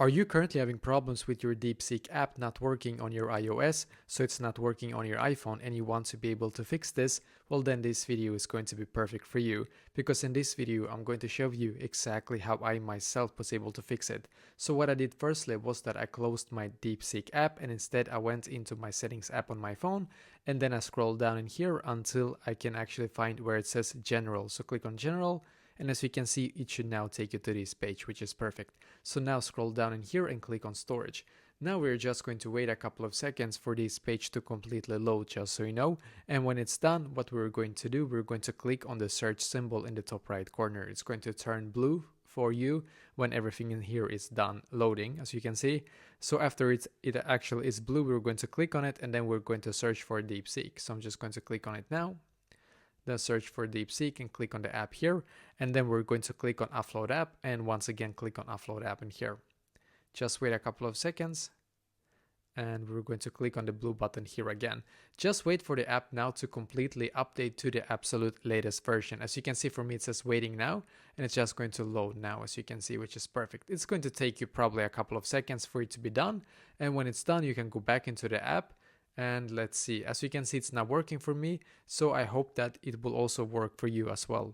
Are you currently having problems with your DeepSeek app not working on your iOS, so it's not working on your iPhone, and you want to be able to fix this? Well, then this video is going to be perfect for you, because in this video I'm going to show you exactly how I myself was able to fix it. So what I did firstly was that I closed my DeepSeek app, and instead I went into my settings app on my phone, and then I scrolled down in here until I can actually find where it says general. So click on general. And as you can see, it should now take you to this page, which is perfect. So now scroll down in here and click on storage. Now we're just going to wait a couple of seconds for this page to completely load, just so you know. And when it's done, what we're going to do, we're going to click on the search symbol in the top right corner. It's going to turn blue for you when everything in here is done loading, as you can see. So after it actually is blue, we're going to click on it, and then we're going to search for DeepSeek. So I'm just going to click on it now. Then search for DeepSeek and click on the app here, and then we're going to click on upload app, and once again click on upload app in here. Just wait a couple of seconds, and we're going to click on the blue button here again. Just wait for the app now to completely update to the absolute latest version. As you can see, for me it says waiting now, and it's just going to load now, as you can see, which is perfect. It's going to take you probably a couple of seconds for it to be done, and when it's done you can go back into the app. And let's see, as you can see, it's not working for me, so I hope that it will also work for you as well.